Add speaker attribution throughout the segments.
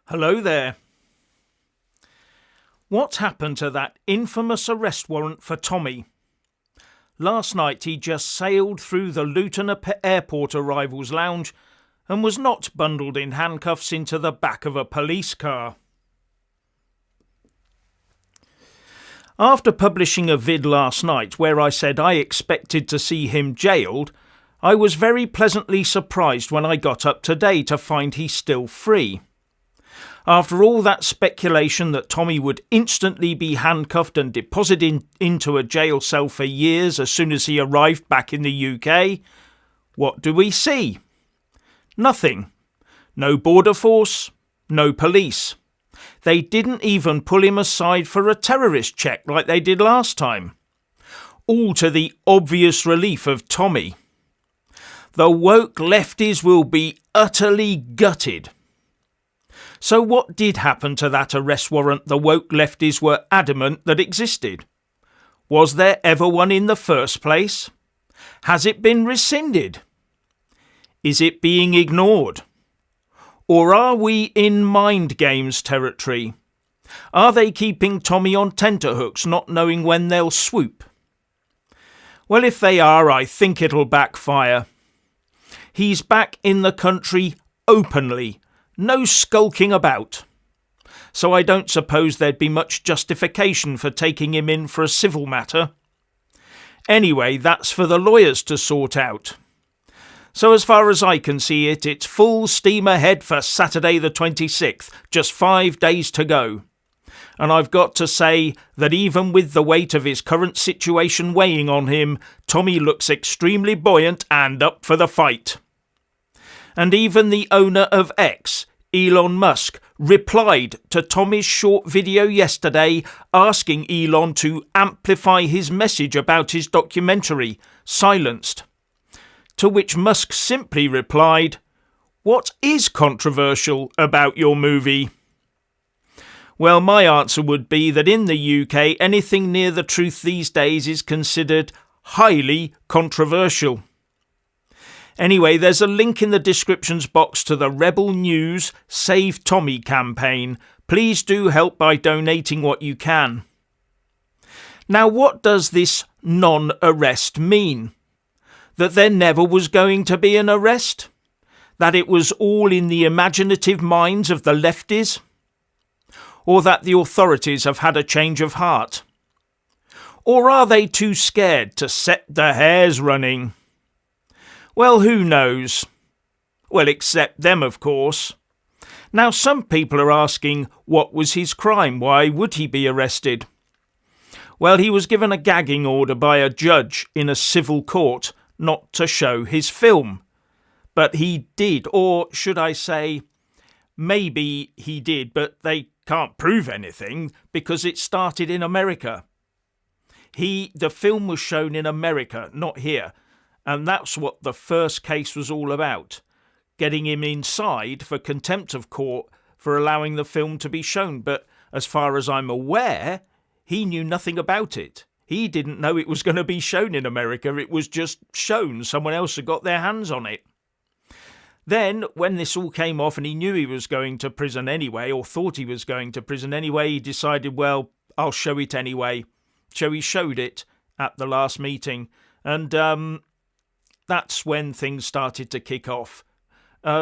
Speaker 1: Hello there. What happened to that infamous arrest warrant for Tommy? Last night he just sailed through the Luton Airport arrivals lounge and was not bundled in handcuffs into the back of a police car. After publishing a vid last night where I said I expected to see him jailed, I was very pleasantly surprised when I got up today to find he's still free. After all that speculation that Tommy would instantly be handcuffed and deposited into a jail cell for years as soon as he arrived back in the UK, what do we see? Nothing. No border force, no police. They didn't even pull him aside for a terrorist check like they did last time. All to the obvious relief of Tommy. The woke lefties will be utterly gutted. So what did happen to that arrest warrant the woke lefties were adamant that existed? Was there ever one in the first place? Has it been rescinded? Is it being ignored? Or are we in mind games territory? Are they keeping Tommy on tenterhooks, not knowing when they'll swoop? Well, if they are, I think it'll backfire. He's back in the country openly. No skulking about. So I don't suppose there'd be much justification for taking him in for a civil matter. Anyway, that's for the lawyers to sort out. So as far as I can see it, it's full steam ahead for Saturday the 26th, just 5 days to go. And I've got to say that even with the weight of his current situation weighing on him, Tommy looks extremely buoyant and up for the fight. And even the owner of X, Elon Musk, replied to Tommy's short video yesterday asking Elon to amplify his message about his documentary, Silenced. To which Musk simply replied, "What is controversial about your movie?" Well, my answer would be that in the UK, anything near the truth these days is considered highly controversial. Anyway, there's a link in the descriptions box to the Rebel News Save Tommy campaign. Please do help by donating what you can. Now, what does this non-arrest mean? That there never was going to be an arrest? That it was all in the imaginative minds of the lefties? Or that the authorities have had a change of heart? Or are they too scared to set the hairs running? Well, who knows? Well, except them, of course. Now, some people are asking, what was his crime? Why would he be arrested? Well, he was given a gagging order by a judge in a civil court not to show his film. But he did, or should I say, maybe he did, but they can't prove anything because it started in America. The film was shown in America, not here. And that's what the first case was all about. Getting him inside for contempt of court for allowing the film to be shown. But as far as I'm aware, he knew nothing about it. He didn't know it was going to be shown in America. It was just shown. Someone else had got their hands on it. Then, when this all came off and he knew he was going to prison anyway, or thought he was going to prison anyway, he decided, well, I'll show it anyway. So he showed it at the last meeting. And that's when things started to kick off.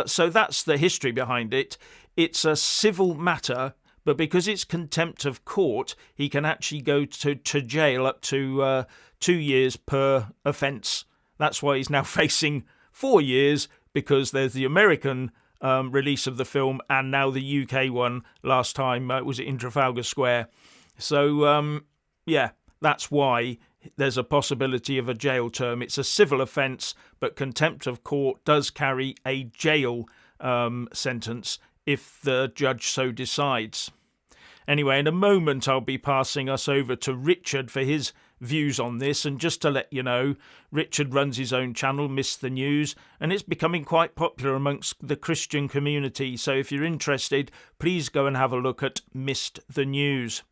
Speaker 1: So that's the history behind it. It's a civil matter, but because it's contempt of court, he can actually go to jail up to 2 years per offence. That's why he's now facing 4 years, because there's the American release of the film and now the UK one last time. Was it in Trafalgar Square? So, yeah, that's why there's a possibility of a jail term. It's a civil offence, but contempt of court does carry a jail sentence if the judge so decides. Anyway, in a moment I'll be passing us over to Richard for his views on this, and just to let you know, Richard runs his own channel, Miss the News, and it's becoming quite popular amongst the Christian community, so if you're interested, please go and have a look at Missed the News.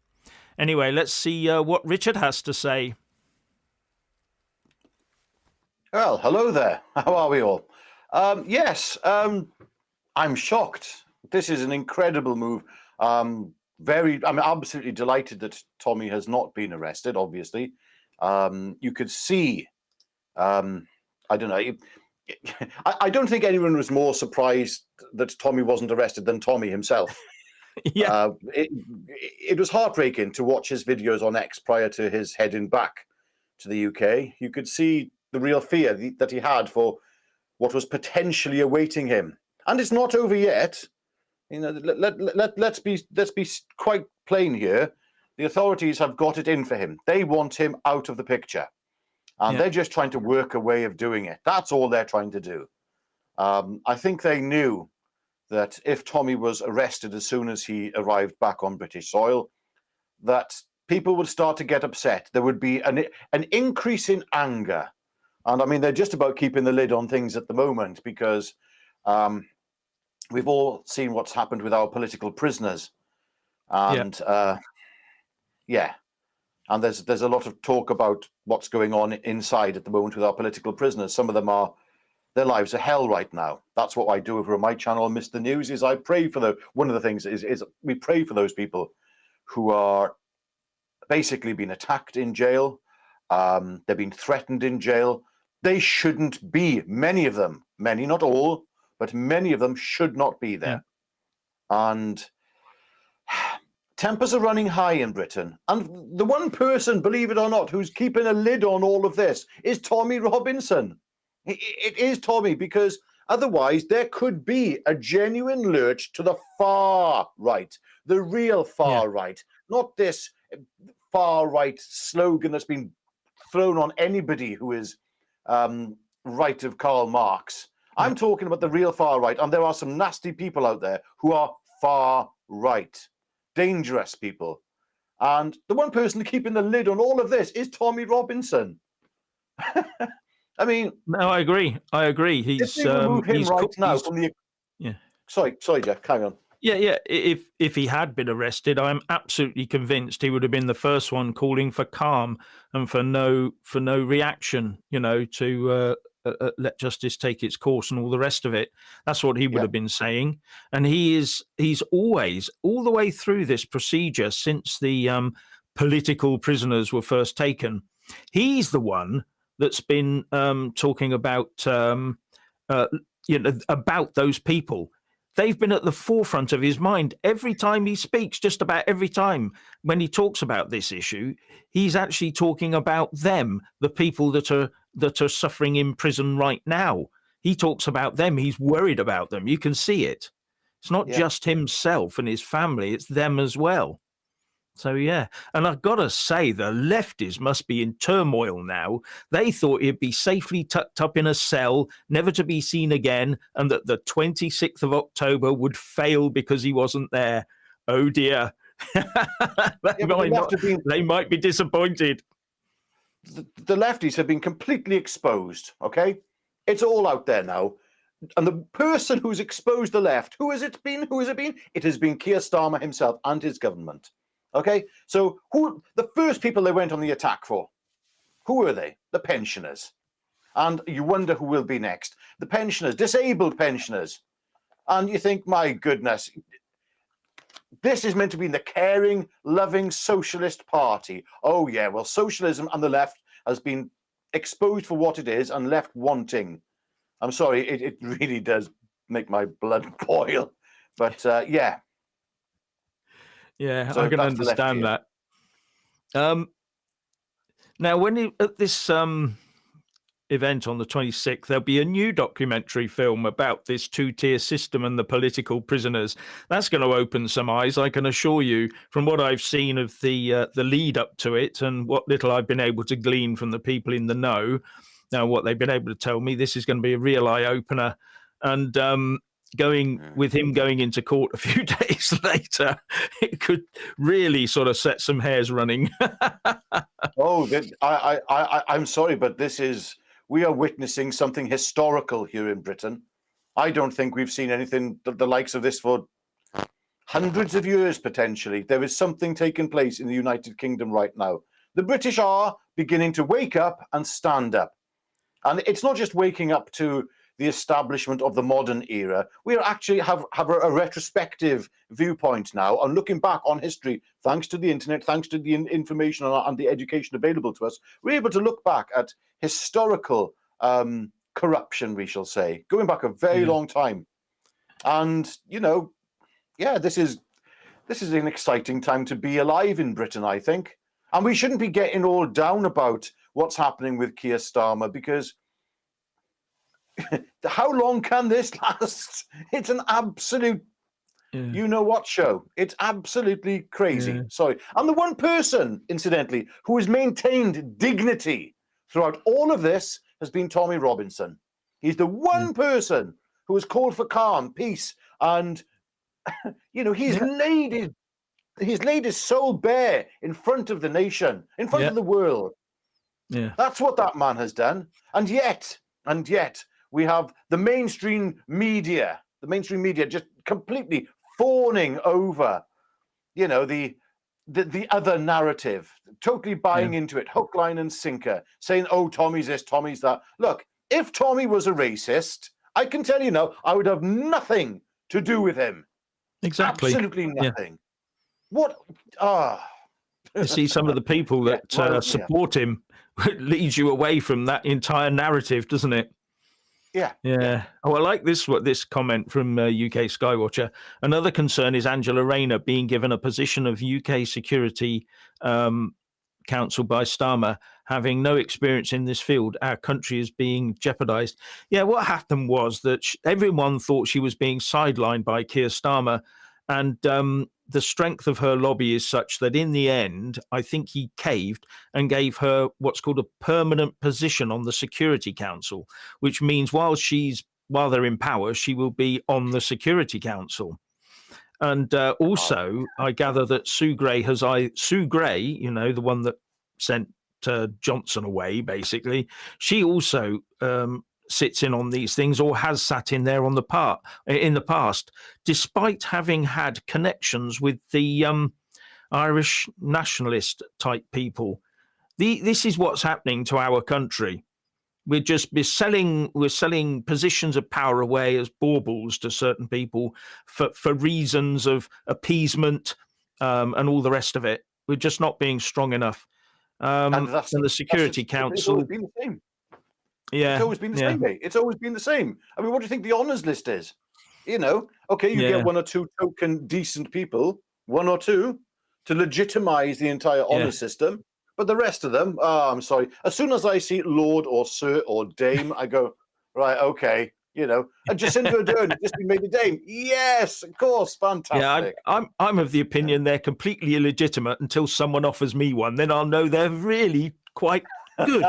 Speaker 1: Anyway, let's see what Richard has to say.
Speaker 2: Well, hello there. How are we all? Yes, I'm shocked this is an incredible move. I'm absolutely delighted that Tommy has not been arrested. Obviously, you could see. I don't know. I don't think anyone was more surprised that Tommy wasn't arrested than Tommy himself.
Speaker 1: Yeah.
Speaker 2: It was heartbreaking to watch his videos on X prior to his heading back to the UK. You could see the real fear that he had for what was potentially awaiting him, and it's not over yet. You know, let's be quite plain here. The authorities have got it in for him. They want him out of the picture, and they're just trying to work a way of doing it. That's all they're trying to do. I think they knew that if Tommy was arrested as soon as he arrived back on British soil, that people would start to get upset. There would be an increase in anger. And I mean, they're just about keeping the lid on things at the moment because we've all seen what's happened with our political prisoners. And and there's a lot of talk about what's going on inside at the moment with our political prisoners. Some of them their lives are hell right now. That's what I do over on my channel on Mr. News, is I pray for one of the things is we pray for those people who are basically being attacked in jail. They've been threatened in jail. They shouldn't be, many of them, many, not all, but many of them should not be there. Yeah. And tempers are running high in Britain. And the one person, believe it or not, who's keeping a lid on all of this is Tommy Robinson. It is Tommy, because otherwise there could be a genuine lurch to the far right, the real far right, not this far right slogan that's been thrown on anybody who is right of Karl Marx. I'm talking about the real far right, and there are some nasty people out there who are far right, dangerous people. And the one person keeping the lid on all of this is Tommy Robinson. I mean,
Speaker 1: no, I agree. He's
Speaker 2: remove him right now from the.
Speaker 1: Yeah.
Speaker 2: Sorry, Jeff. Carry on.
Speaker 1: Yeah. If he had been arrested, I'm absolutely convinced he would have been the first one calling for calm and for no reaction. You know, to let justice take its course and all the rest of it. That's what he would have been saying. And he's always, all the way through this procedure since the political prisoners were first taken, he's the one that's been talking about about those people. They've been at the forefront of his mind every time he speaks. Just about every time when he talks about this issue, he's actually talking about them, the people that are suffering in prison right now. He talks about them. He's worried about them. You can see it. It's not just himself and his family; it's them as well. So, yeah. And I've got to say, the lefties must be in turmoil now. They thought he'd be safely tucked up in a cell, never to be seen again, and that the 26th of October would fail because he wasn't there. Oh, dear. They might be disappointed.
Speaker 2: The lefties have been completely exposed, okay? It's all out there now. And the person who's exposed the left, who has it been? It has been Keir Starmer himself and his government. Okay, so the first people they went on the attack for? Who were they? The pensioners. And you wonder who will be next. The pensioners, disabled pensioners. And you think, my goodness, this is meant to be the caring, loving socialist party. Oh, yeah, well, socialism and the left has been exposed for what it is and left wanting. I'm sorry, it really does make my blood boil. But, yeah.
Speaker 1: Yeah, so I can understand that. Now, when at this event on the 26th, there'll be a new documentary film about this two-tier system and the political prisoners. That's going to open some eyes, I can assure you, from what I've seen of the lead up to it and what little I've been able to glean from the people in the know. Now, what they've been able to tell me, this is going to be a real eye-opener. And going into court a few days later, it could really sort of set some hairs running.
Speaker 2: I'm sorry, but we are witnessing something historical here in Britain. I don't think we've seen anything the likes of this for hundreds of years, potentially. There is something taking place in the United Kingdom right now. The British are beginning to wake up and stand up. And it's not just waking up to the establishment of the modern era. We actually have a retrospective viewpoint now on looking back on history, thanks to the internet, thanks to the information and the education available to us. We're able to look back at historical corruption, we shall say, going back a very long time. And, this is an exciting time to be alive in Britain, I think. And we shouldn't be getting all down about what's happening with Keir Starmer, because how long can this last? It's an absolute you-know-what show. It's absolutely crazy. Sorry. And the one person, incidentally, who has maintained dignity throughout all of this has been Tommy Robinson. He's the one person who has called for calm, peace, and he's laid his soul bare in front of the nation, in front of the world.
Speaker 1: Yeah,
Speaker 2: that's what that man has done. And yet, we have the mainstream media just completely fawning over, the other narrative, totally buying into it, hook, line, and sinker, saying, "Oh, Tommy's this, Tommy's that." Look, if Tommy was a racist, I can tell you now, I would have nothing to do with him.
Speaker 1: Exactly.
Speaker 2: Absolutely nothing. What?
Speaker 1: You see, some of the people that support him leads you away from that entire narrative, doesn't it? Yeah. Oh, I like this comment from UK Skywatcher. Another concern is Angela Rayner being given a position of UK Security Council by Starmer, having no experience in this field. Our country is being jeopardized. Yeah, what happened was that everyone thought she was being sidelined by Keir Starmer, and the strength of her lobby is such that in the end, I think he caved and gave her what's called a permanent position on the Security Council, which means while they're in power, she will be on the Security Council. And also, I gather that Sue Gray, the one that sent Johnson away, basically, she also sits in on these things, or has sat in there in the past, despite having had connections with the Irish nationalist type people. This is what's happening to our country. We're selling positions of power away as baubles to certain people for reasons of appeasement and all the rest of it. We're just not being strong enough. And the Security Council.
Speaker 2: It's always been the same.
Speaker 1: Yeah,
Speaker 2: it's always been the same, mate. It's always been the same. I mean, what do you think the honours list is? Okay, you get one or two token decent people, one or two, to legitimise the entire honours system. But the rest of them, I'm sorry. As soon as I see Lord or Sir or Dame, I go, right, okay, and Jacinda Ardern has just been made a Dame. Yes, of course, fantastic.
Speaker 1: Yeah, I'm of the opinion they're completely illegitimate until someone offers me one. Then I'll know they're really quite good.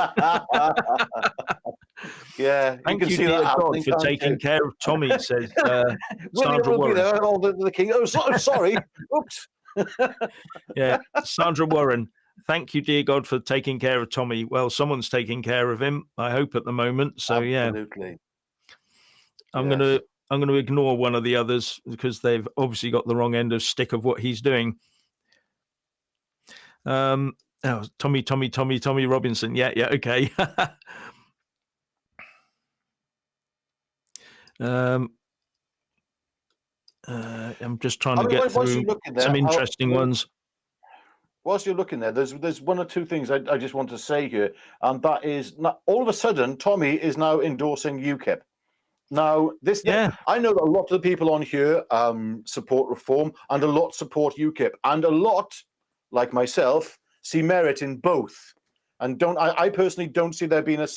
Speaker 2: Yeah,
Speaker 1: thank you, dear God, for taking care of Tommy. Says Sandra Warren.
Speaker 2: The king. Oh, sorry. Oops.
Speaker 1: Yeah, Sandra Warren. Thank you, dear God, for taking care of Tommy. Well, someone's taking care of him, I hope, at the moment. So
Speaker 2: absolutely.
Speaker 1: I'm going to ignore one of the others because they've obviously got the wrong end of stick of what he's doing. Tommy Robinson. Yeah, okay. I'm just trying to get through some interesting ones.
Speaker 2: Whilst you're looking there, there's one or two things I just want to say here, and that is, all of a sudden, Tommy is now endorsing UKIP. Now, I know that a lot of the people on here support reform, and a lot support UKIP, and a lot, like myself, see merit in both. And I personally don't see there being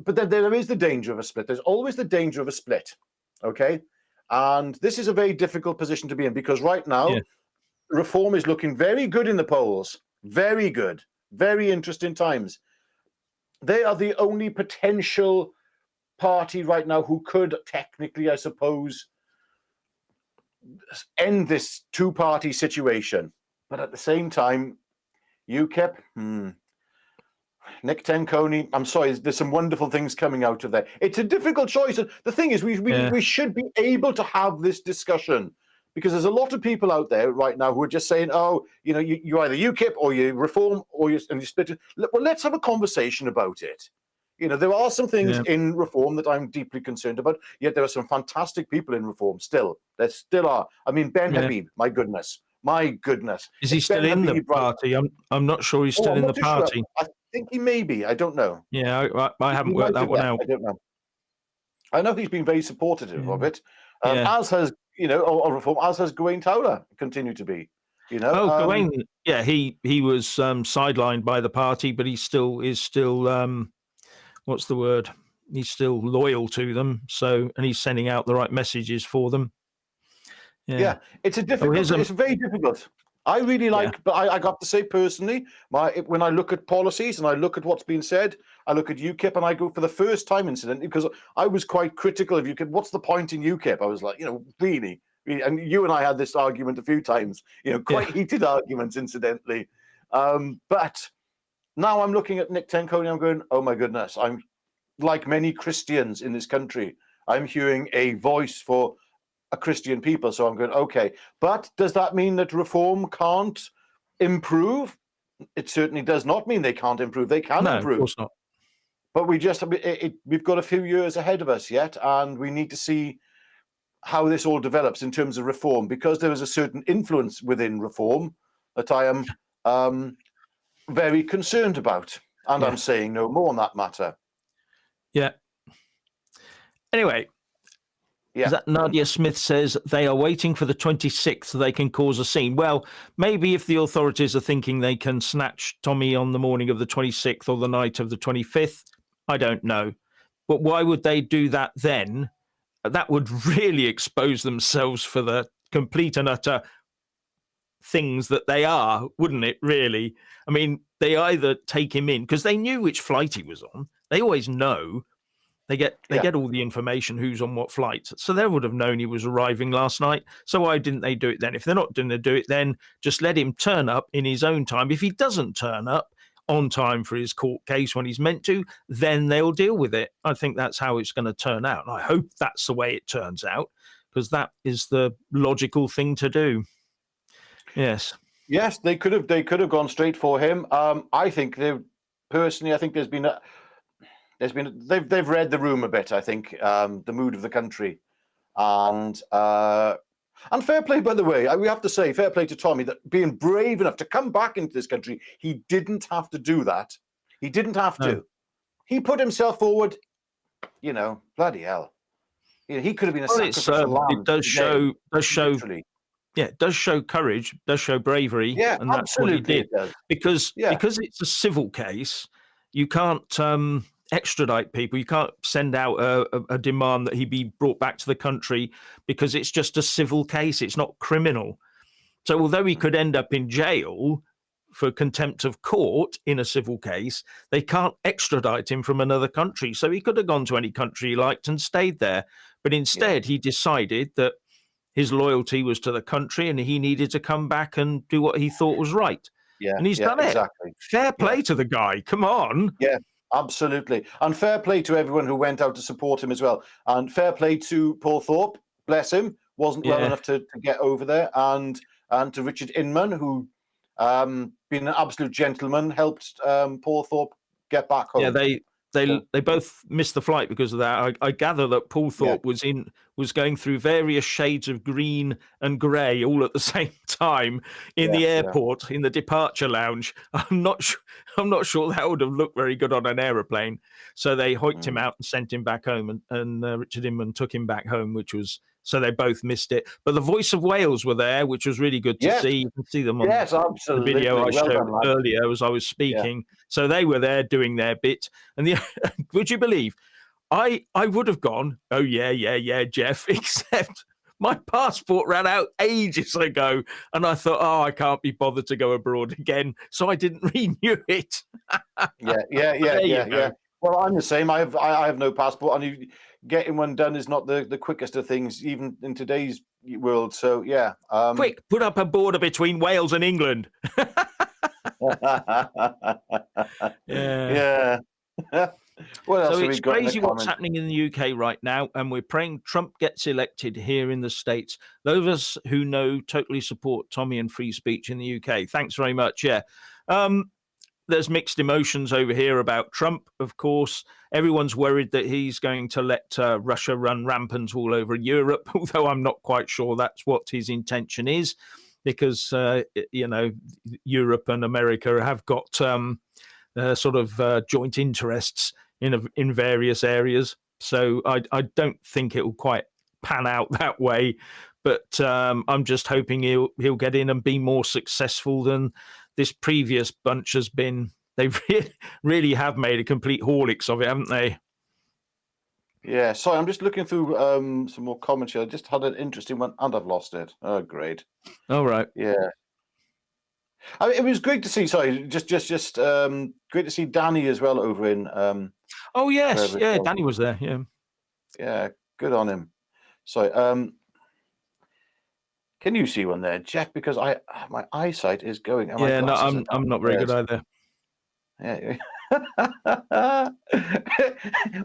Speaker 2: but there is the danger of a split. There's always the danger of a split, okay? And this is a very difficult position to be in, because right now, reform is looking very good in the polls. Very good. Very interesting times. They are the only potential party right now who could technically, I suppose, end this two-party situation. But at the same time, UKIP, Nick Tenconi, I'm sorry, there's some wonderful things coming out of there. It's a difficult choice. The thing is, we should be able to have this discussion, because there's a lot of people out there right now who are just saying, oh, you either UKIP or you reform or you split it. Well, let's have a conversation about it. There are some things
Speaker 1: Yeah.
Speaker 2: in reform that I'm deeply concerned about, yet there are some fantastic people in reform still. There still are. I mean, Ben
Speaker 1: Yeah.
Speaker 2: Habib, my goodness. My goodness.
Speaker 1: Is he
Speaker 2: If
Speaker 1: still
Speaker 2: Ben
Speaker 1: in the
Speaker 2: Habib, right?
Speaker 1: party? I'm not sure he's
Speaker 2: Oh,
Speaker 1: still
Speaker 2: I'm
Speaker 1: in
Speaker 2: not
Speaker 1: the
Speaker 2: too sure.
Speaker 1: party.
Speaker 2: I think he may be. I don't know.
Speaker 1: Yeah, I
Speaker 2: He
Speaker 1: haven't worked
Speaker 2: might
Speaker 1: that
Speaker 2: have
Speaker 1: one
Speaker 2: left.
Speaker 1: out.
Speaker 2: I don't know. I know he's been very supportive
Speaker 1: Yeah.
Speaker 2: of it,
Speaker 1: Yeah.
Speaker 2: as has, of reform, as has Gawain Towler continued to be.
Speaker 1: Oh, Gawain. Yeah, he was sidelined by the party, but he still is what's the word? He's still loyal to them. So, and he's sending out the right messages for them. Yeah.
Speaker 2: It's
Speaker 1: Here's
Speaker 2: it's very difficult. I really
Speaker 1: Yeah.
Speaker 2: but I got to say personally, when I look at policies and I look at what's been said, I look at UKIP and I go, for the first time, incidentally, because I was quite critical of UKIP. What's the point in UKIP? I was like, really? And you and I had this argument a few times, quite heated arguments, incidentally. But now I'm looking at Nick Tenconi, I'm going, oh my goodness, I'm like many Christians in this country, I'm hearing a voice for a Christian people. So I'm going, okay. But does that mean that reform can't improve? It certainly does not mean they can't improve. They can
Speaker 1: No, of
Speaker 2: improve.
Speaker 1: course not.
Speaker 2: But we've got a few years ahead of us yet, and we need to see how this all develops in terms of reform, because there is a certain influence within reform that I am very concerned about. And I'm saying no more on that matter.
Speaker 1: Yeah. Anyway, that Nadia Smith says they are waiting for the 26th so they can cause a scene. Well, maybe if the authorities are thinking they can snatch Tommy on the morning of the 26th or the night of the 25th, I don't know. But why would they do that then? That would really expose themselves for the complete and utter things that they are, wouldn't it, really? I mean, they either take him in because they knew which flight he was on. They always know. They get all the information who's on what flight. So they would have known he was arriving last night. So why didn't they do it then? If they're not going to do it then, just let him turn up in his own time. If he doesn't turn up on time for his court case when he's meant to, then they'll deal with it. I think that's how it's going to turn out. And I hope that's the way it turns out, because that is the logical thing to do. Yes.
Speaker 2: Yes, they could have gone straight for him. I think personally, I think they've read the room a bit. I think the mood of the country, and fair play, by the way. We have to say fair play to Tommy, that being brave enough to come back into this country. He didn't have to do that. He didn't have to. He put himself forward. Bloody hell. He could have been a sacrificial lamb.
Speaker 1: It does show. Yeah, it does show courage, does show bravery, and that's what he did. Because it's a civil case, you can't extradite people. You can't send out a demand that he be brought back to the country, because it's just a civil case. It's not criminal. So although he could end up in jail for contempt of court in a civil case, they can't extradite him from another country. So he could have gone to any country he liked and stayed there. But instead, he decided that his loyalty was to the country and he needed to come back and do what he thought was right. And he's done it.
Speaker 2: Exactly.
Speaker 1: Fair play to the guy. Come on.
Speaker 2: Yeah, absolutely. And fair play to everyone who went out to support him as well. And fair play to Paul Thorpe. Bless him. Wasn't well enough to get over there. And to Richard Inman, who, being an absolute gentleman, helped Paul Thorpe get back home.
Speaker 1: Yeah, they both missed the flight because of that. I gather that Paul Thorpe was going through various shades of green and grey all at the same time in the airport, in the departure lounge. I'm not sure that would have looked very good on an aeroplane. So they hoiked him out and sent him back home, and Richard Inman took him back home, so they both missed it. But the Voice of Wales were there, which was really good to see. You can see them on the video I showed earlier as I was speaking. So they were there doing their bit. And would you believe, I would have gone, oh, yeah, Jeff, except my passport ran out ages ago. And I thought, I can't be bothered to go abroad again. So I didn't renew it.
Speaker 2: Yeah. Well, I'm the same. I have no passport, and getting one done is not the quickest of things, even in today's world. So yeah.
Speaker 1: Quick, put up a border between Wales and England.
Speaker 2: Yeah. What else
Speaker 1: so
Speaker 2: have we
Speaker 1: it's
Speaker 2: got
Speaker 1: crazy what's happening in the UK right now, and we're praying Trump gets elected here in the States. Those of us who know totally support Tommy and free speech in the UK. Thanks very much. Yeah. there's mixed emotions over here about Trump, of course. Everyone's worried that he's going to let Russia run rampant all over Europe, although I'm not quite sure that's what his intention is, because, Europe and America have got sort of joint interests in various areas. So I don't think it will quite pan out that way. But I'm just hoping he'll get in and be more successful than this previous bunch has been. They really have made a complete Horlicks of it, haven't they?
Speaker 2: Yeah, sorry, I'm just looking through some more comments here. I just had an interesting one and I've lost it. Oh, great.
Speaker 1: All right.
Speaker 2: Yeah. I mean, it was great to see, sorry, just great to see Danny as well over in
Speaker 1: Oh, yes.
Speaker 2: wherever it
Speaker 1: Yeah,
Speaker 2: was.
Speaker 1: Danny was there. Yeah.
Speaker 2: Yeah, good on him. Sorry, can you see one there, Jeff? Because my eyesight is going and my
Speaker 1: Yeah, no,
Speaker 2: glasses are
Speaker 1: I'm not very good either.
Speaker 2: Yeah.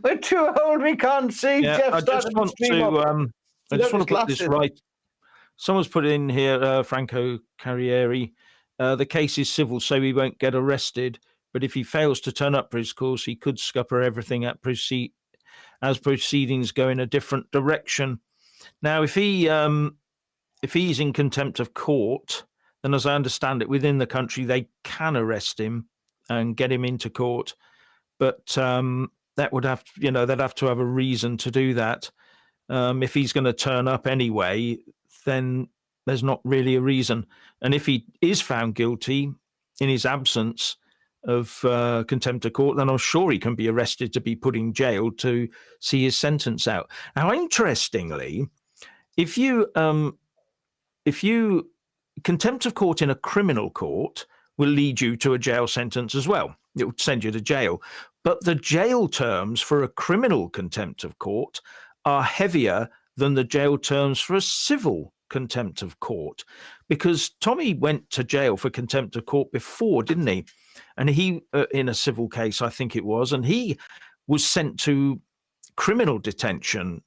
Speaker 2: We're too old, we can't see.
Speaker 1: Yeah,
Speaker 2: Jeff
Speaker 1: I just
Speaker 2: started the
Speaker 1: want
Speaker 2: stream
Speaker 1: to
Speaker 2: off
Speaker 1: I just
Speaker 2: without his
Speaker 1: want to put this
Speaker 2: glasses.
Speaker 1: right. Someone's put in here, Franco Carrieri. The case is civil, so he won't get arrested. But if he fails to turn up for his course, he could scupper everything as proceedings go in a different direction. Now, if he's in contempt of court, then as I understand it, within the country they can arrest him and get him into court. But that would have, they'd have to have a reason to do that. If he's going to turn up anyway, then there's not really a reason. And if he is found guilty in his absence of contempt of court, then I'm sure he can be arrested to be put in jail to see his sentence out. Now, interestingly, if you contempt of court in a criminal court will lead you to a jail sentence as well. It would send you to jail. But the jail terms for a criminal contempt of court are heavier than the jail terms for a civil contempt of court, because Tommy went to jail for contempt of court before, didn't he? And he, in a civil case, I think it was, and he was sent to criminal detention,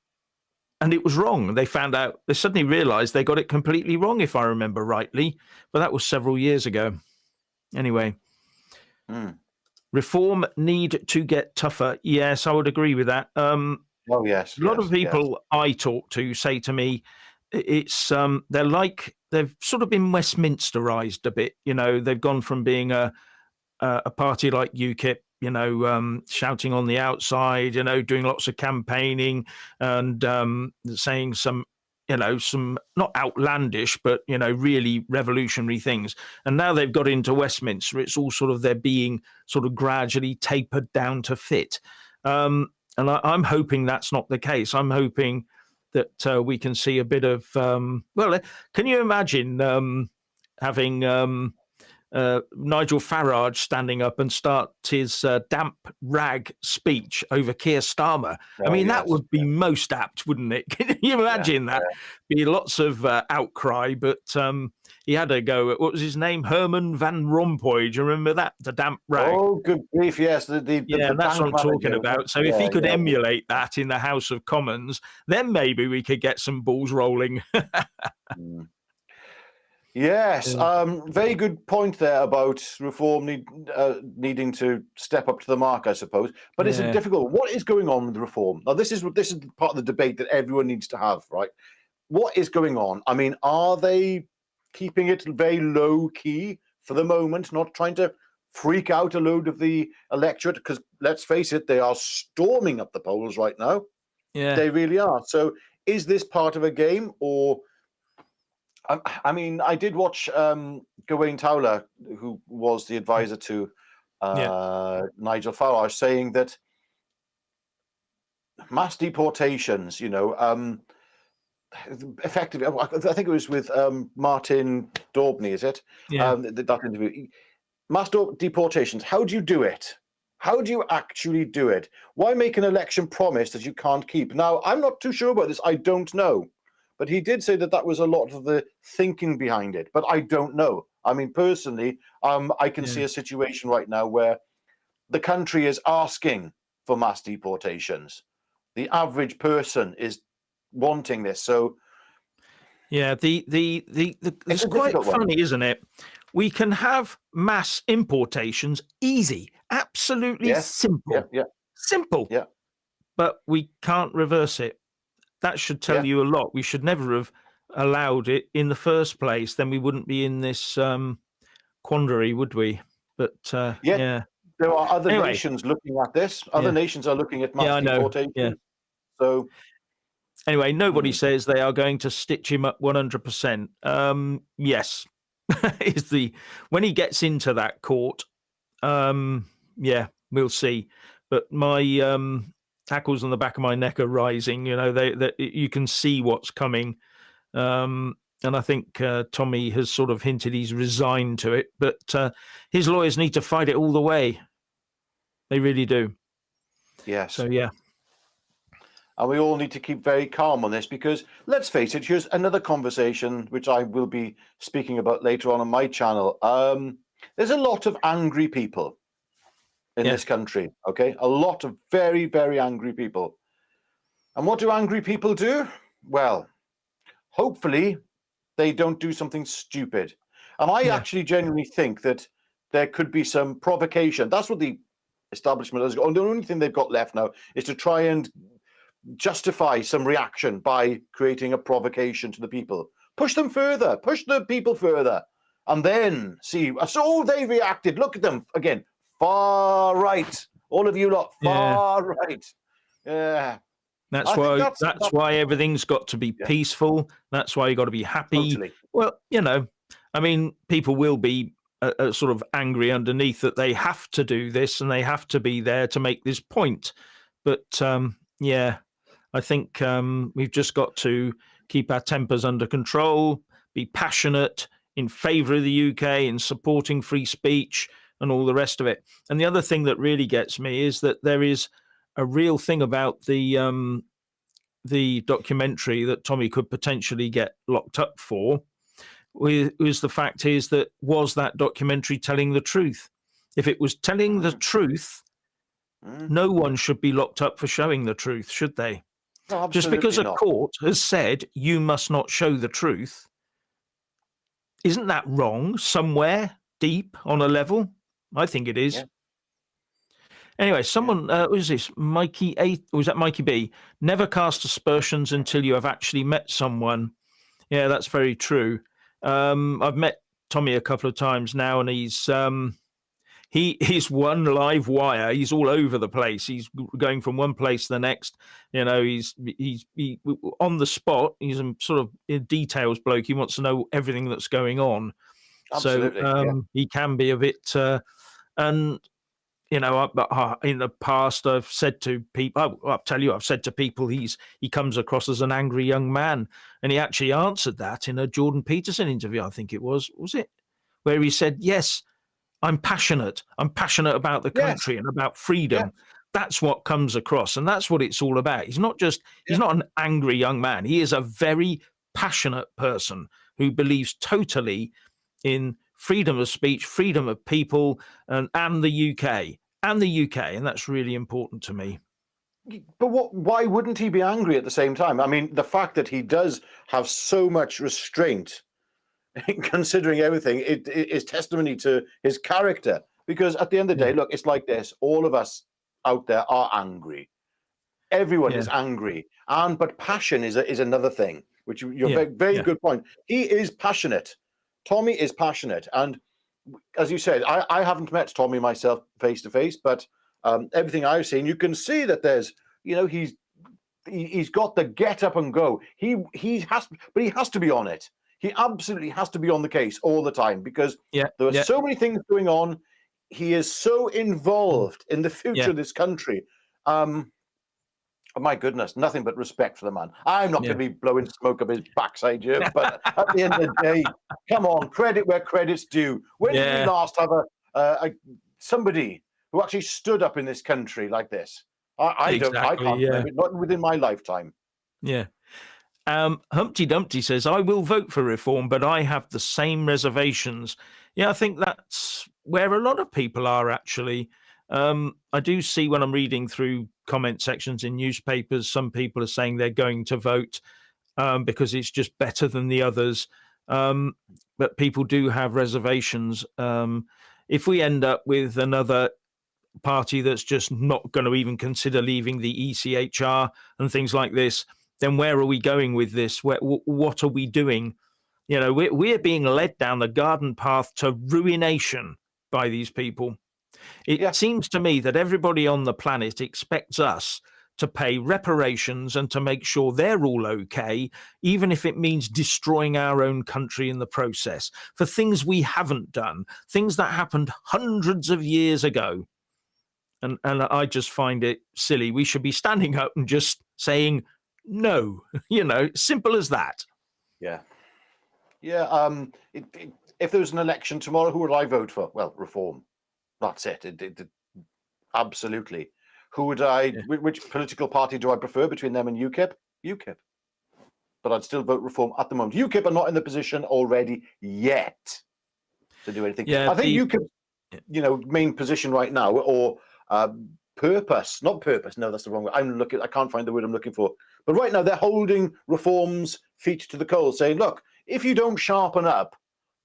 Speaker 1: and it was wrong. They suddenly realized they got it completely wrong, if I remember rightly, but that was several years ago. Anyway, reform need to get tougher. Yes, I would agree with that.
Speaker 2: Oh, yes.
Speaker 1: A lot of people I talk to say to me, it's they've sort of been Westminsterized a bit. They've gone from being a party like UKIP, shouting on the outside, doing lots of campaigning and saying some not outlandish, but, really revolutionary things. And now they've got into Westminster. It's all sort of, they're being sort of gradually tapered down to fit. And I'm hoping that's not the case. I'm hoping that we can see a bit of, can you imagine having Nigel Farage standing up and start his damp rag speech over Keir Starmer? I mean, that would be most apt, wouldn't it? Can you imagine that? Be lots of outcry, but he had a go at, what was his name? Herman Van Rompuy. Do you remember that? The damp rag.
Speaker 2: Oh, good grief, yes.
Speaker 1: That's what I'm talking about. So if he could emulate that in the House of Commons, then maybe we could get some balls rolling.
Speaker 2: Yes, very good point there about reform needing to step up to the mark, I suppose. But it's a difficult. What is going on with the reform? Now, this is part of the debate that everyone needs to have, right? What is going on? I mean, are they keeping it very low key for the moment, not trying to freak out a load of the electorate? Because let's face it, they are storming up the polls right now.
Speaker 1: Yeah,
Speaker 2: they really are. So, is this part of a game, or? I mean, I did watch Gawain Towler, who was the advisor to Nigel Farage, saying that mass deportations, effectively, I think it was with Martin Daubney, is it?
Speaker 1: Yeah.
Speaker 2: That interview. Mass deportations, how do you do it? How do you actually do it? Why make an election promise that you can't keep? Now, I'm not too sure about this. I don't know. But he did say that was a lot of the thinking behind it. But I don't know. I mean, personally, I can see a situation right now where the country is asking for mass deportations. The average person is wanting this. So,
Speaker 1: yeah, it's quite funny, isn't it? We can have mass importations easy, absolutely
Speaker 2: Yes. Yeah.
Speaker 1: simple,
Speaker 2: Yeah.
Speaker 1: simple,
Speaker 2: Yeah.
Speaker 1: but we can't reverse it. That should tell
Speaker 2: Yeah.
Speaker 1: you a lot. We should never have allowed it in the first place. Then we wouldn't be in this quandary, would we? But
Speaker 2: Yet
Speaker 1: yeah.
Speaker 2: there are other
Speaker 1: Anyway,
Speaker 2: nations looking at this. Other
Speaker 1: yeah,
Speaker 2: nations are looking at
Speaker 1: yeah,
Speaker 2: mass
Speaker 1: I know. Yeah.
Speaker 2: deportation. So,
Speaker 1: Anyway, nobody
Speaker 2: hmm,
Speaker 1: says they are going to stitch him up 100%. Yes, is the when he gets into that court. Yeah, we'll see. But my hackles on the back of my neck are rising. You know, they you can see what's coming. And I think Tommy has sort of hinted he's resigned to it. But his lawyers need to fight it all the way. They really do.
Speaker 2: yes.
Speaker 1: So yeah,
Speaker 2: And we all need to keep very calm on this because let's face it, here's another conversation which I will be speaking about later on my channel. There's a lot of angry people in
Speaker 1: yeah,
Speaker 2: this country, okay? A lot of very, very angry people. And what do angry people do? Well, hopefully they don't do something stupid. And I
Speaker 1: yeah,
Speaker 2: actually genuinely think that there could be some provocation. That's what the establishment has got. The only thing they've got left now is to try and justify some reaction by creating a provocation to the people. Push them further, push the people further, and then see. So they reacted. Look at them again. Far right. All of you lot,
Speaker 1: yeah.
Speaker 2: far right. Yeah.
Speaker 1: That's
Speaker 2: I think
Speaker 1: why.
Speaker 2: that's
Speaker 1: That's why everything's got to be
Speaker 2: yeah,
Speaker 1: peaceful. That's why you got to be happy.
Speaker 2: totally.
Speaker 1: Well, you know, I mean, people will be sort of angry underneath that they have to do this and they have to be there to make this point. But yeah, I think we've just got to keep our tempers under control, be passionate in favour of the UK, in supporting free speech and all the rest of it. And the other thing that really gets me is that there is a real thing about the documentary that Tommy could potentially get locked up for. Was the fact is that was that documentary telling the truth? If it was telling the
Speaker 2: Mm,
Speaker 1: truth,
Speaker 2: mm.
Speaker 1: no one should be locked up for showing the truth, should they?
Speaker 2: No,
Speaker 1: Just because
Speaker 2: absolutely
Speaker 1: a
Speaker 2: not.
Speaker 1: court has said you must not show the truth, isn't that wrong somewhere deep on a level? I think it is.
Speaker 2: Yeah,
Speaker 1: Anyway,
Speaker 2: yeah.
Speaker 1: someone, was this Mikey A? Or was that Mikey B? Never cast aspersions until you have actually met someone. Yeah, that's very true. I've met Tommy a couple of times now, and he's one live wire. He's all over the place. He's going from one place to the next. You know, he's on the spot. He's a sort of details bloke. He wants to know everything that's going on. So
Speaker 2: Absolutely. Yeah.
Speaker 1: he can be a bit. And you know, in the past, I've said to people, I'll tell you, I've said to people, he comes across as an angry young man, and he actually answered that in a Jordan Peterson interview. I think it was it, where he said, "Yes, I'm passionate. I'm passionate about the
Speaker 2: Yes.
Speaker 1: country and about
Speaker 2: Yes.
Speaker 1: freedom." That's what comes across, and that's what it's all about. He's not
Speaker 2: Yeah.
Speaker 1: an angry young man. He is a very passionate person who believes totally in freedom of speech, freedom of people, and the UK and that's really important to me.
Speaker 2: But why wouldn't he be angry at the same time? I mean, the fact that he does have so much restraint, considering everything, it is testimony to his character. Because at the end of the
Speaker 1: Yeah,
Speaker 2: day, look, it's like this. All of us out there are angry. Everyone
Speaker 1: yeah,
Speaker 2: is angry, but passion is another thing. Which you're
Speaker 1: yeah,
Speaker 2: very, very
Speaker 1: yeah,
Speaker 2: good point. He is passionate. Tommy is passionate, and as you said, I haven't met Tommy myself face to face, but everything I've seen, you can see that there's, he's got the get up and go. He has, but he has to be on it. He absolutely has to be on the case all the time because
Speaker 1: yeah,
Speaker 2: there are
Speaker 1: yeah,
Speaker 2: so many things going on. He is so
Speaker 1: mm,
Speaker 2: involved in the future
Speaker 1: yeah,
Speaker 2: of this country. Oh my goodness, nothing but respect for the man. I'm not
Speaker 1: yeah,
Speaker 2: going to be blowing smoke up his backside here, but at the end of the day, come on, credit where credit's due. When did we
Speaker 1: yeah,
Speaker 2: last have somebody who actually stood up in this country like this? I
Speaker 1: exactly,
Speaker 2: can't
Speaker 1: yeah,
Speaker 2: remember it, not within my lifetime.
Speaker 1: yeah. Humpty Dumpty says, I will vote for reform, but I have the same reservations. Yeah, I think that's where a lot of people are actually. I do see when I'm reading through comment sections in newspapers, some people are saying they're going to vote because it's just better than the others. But people do have reservations. If we end up with another party that's just not going to even consider leaving the ECHR and things like this, then where are we going with this? What are we doing? We're being led down the garden path to ruination by these people. It seems to me that everybody on the planet expects us to pay reparations and to make sure they're all okay, even if it means destroying our own country in the process, for things we haven't done, things that happened hundreds of years ago. And I just find it silly. We should be standing up and just saying no, simple as that.
Speaker 2: Yeah. Yeah. If there was an election tomorrow, who would I vote for? Well, Reform. That's it. Absolutely. Who would which political party do I prefer between them and UKIP? UKIP. But I'd still vote Reform at the moment. UKIP are not in the position already yet to do anything.
Speaker 1: Yeah,
Speaker 2: I think UKIP, main position right now, or purpose, not purpose. No, that's the wrong word. I can't find the word I'm looking for. But right now they're holding Reform's feet to the coals, saying, look, if you don't sharpen up,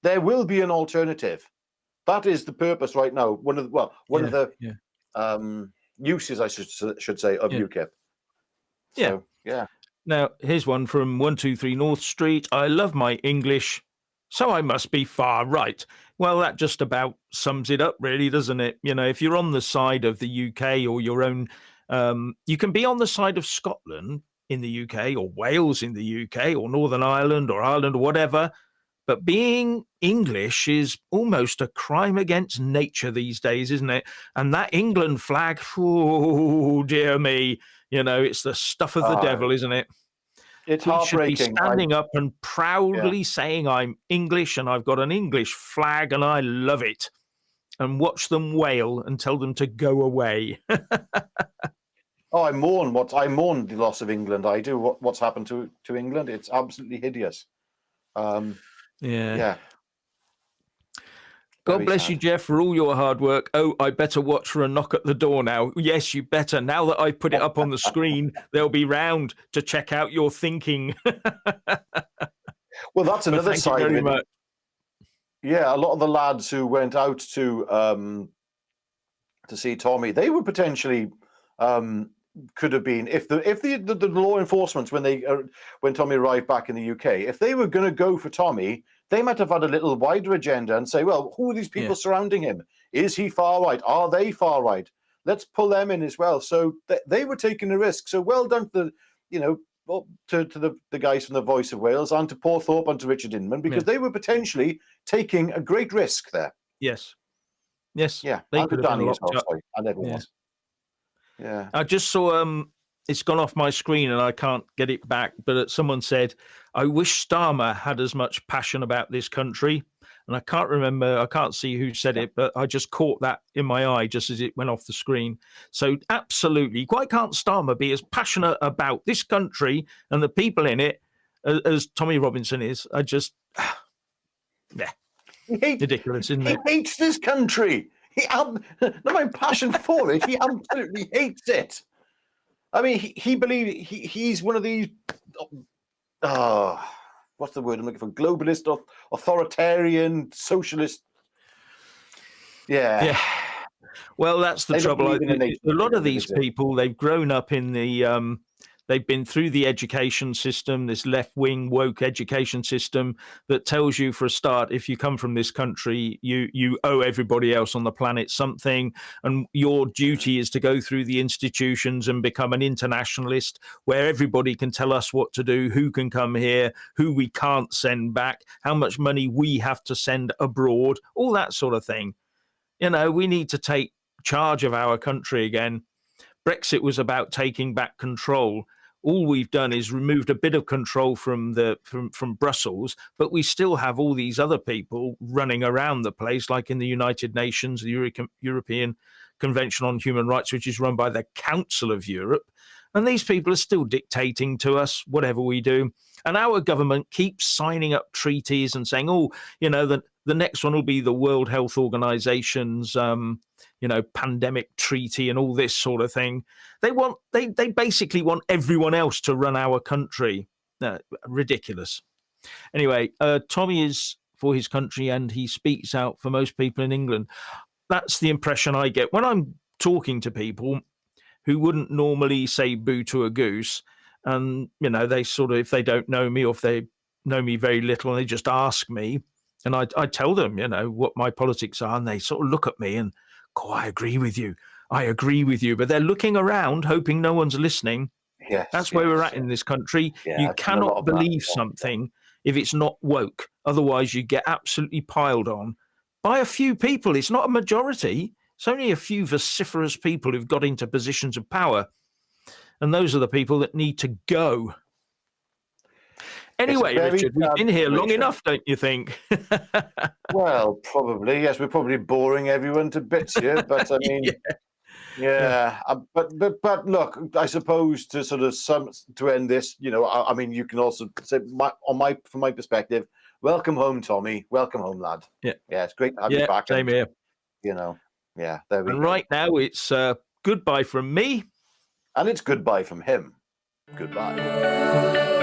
Speaker 2: there will be an alternative. That is the purpose right now. One of the uses, I should say, of UKIP. So, yeah.
Speaker 1: Now, here's one from 123 North Street. I love my English, so I must be far right. Well, that just about sums it up, really, doesn't it? If you're on the side of the UK or your own, you can be on the side of Scotland in the UK or Wales in the UK or Northern Ireland or Ireland or whatever. But being English is almost a crime against nature these days, isn't it? And that England flag, oh, dear me, it's the stuff of the devil, isn't it?
Speaker 2: It's
Speaker 1: Should
Speaker 2: heartbreaking.
Speaker 1: be standing up and proudly saying I'm English and I've got an English flag and I love it. And watch them wail and tell them to go away.
Speaker 2: I mourn the loss of England. I do. What's happened to England? It's absolutely hideous.
Speaker 1: Yeah. God bless you, Jeff, for all your hard work. Oh, I better watch for a knock at the door now. Yes, you better. Now that I put it up on the screen, they'll be round to check out your thinking.
Speaker 2: Well, that's another side of it.
Speaker 1: Much.
Speaker 2: Yeah, a lot of the lads who went out to see Tommy, they were potentially could have been if the law enforcement when Tommy arrived back in the UK, if they were going to go for Tommy, they might have had a little wider agenda and say, well, who are these people surrounding him? Is he far right? Are they far right? Let's pull them in as well. So they were taking a risk. So well done to the guys from the Voice of Wales and to Paul Thorpe and to Richard Inman, because they were potentially taking a great risk there.
Speaker 1: Yes.
Speaker 2: Yeah.
Speaker 1: They
Speaker 2: and
Speaker 1: could
Speaker 2: Danny
Speaker 1: have
Speaker 2: as well. Sorry. And everyone else. Yeah.
Speaker 1: I just saw it's gone off my screen and I can't get it back, but someone said, I wish Starmer had as much passion about this country. And I can't see who said it, but I just caught that in my eye just as it went off the screen. So absolutely, why can't Starmer be as passionate about this country and the people in it as Tommy Robinson is? I just, ridiculous, isn't it?
Speaker 2: He hates this country. Not my passion for it. He absolutely hates it. I mean, he believes he's one of these. What's the word I'm looking for? Globalist, authoritarian, socialist. Yeah.
Speaker 1: Well, that's the trouble. A lot of these people, they've grown up in the. They've been through the education system, this left-wing woke education system that tells you, for a start, if you come from this country, you owe everybody else on the planet something, and your duty is to go through the institutions and become an internationalist where everybody can tell us what to do, who can come here, who we can't send back, how much money we have to send abroad, all that sort of thing. We need to take charge of our country again. Brexit was about taking back control. All we've done is removed a bit of control from Brussels, but we still have all these other people running around the place, like in the United Nations, the European Convention on Human Rights, which is run by the Council of Europe. And these people are still dictating to us whatever we do. And our government keeps signing up treaties and saying, the next one will be the World Health Organization's pandemic treaty and all this sort of thing. They basically want everyone else to run our country. Ridiculous. Anyway, Tommy is for his country and he speaks out for most people in England. That's the impression I get when I'm talking to people who wouldn't normally say boo to a goose. And, they sort of, if they don't know me or if they know me very little and they just ask me, and I tell them, what my politics are, and they sort of look at me and go, I agree with you. I agree with you. But they're looking around, hoping no one's listening.
Speaker 2: Yes,
Speaker 1: that's where we're at in this country.
Speaker 2: Yeah,
Speaker 1: you cannot believe something if it's not woke. Otherwise, you get absolutely piled on by a few people. It's not a majority. It's only a few vociferous people who've got into positions of power. And those are the people that need to go. Anyway, Richard, we've been here long enough, don't you think?
Speaker 2: Well, probably. Yes, we're probably boring everyone to bits here. But I mean... Yeah. But look, I suppose to sort of to end this, I mean, you can also say from my perspective, welcome home, Tommy. Welcome home, lad.
Speaker 1: Yeah,
Speaker 2: it's great to have you back.
Speaker 1: Same here.
Speaker 2: There we go.
Speaker 1: And right now, it's goodbye from me,
Speaker 2: and it's goodbye from him. Goodbye.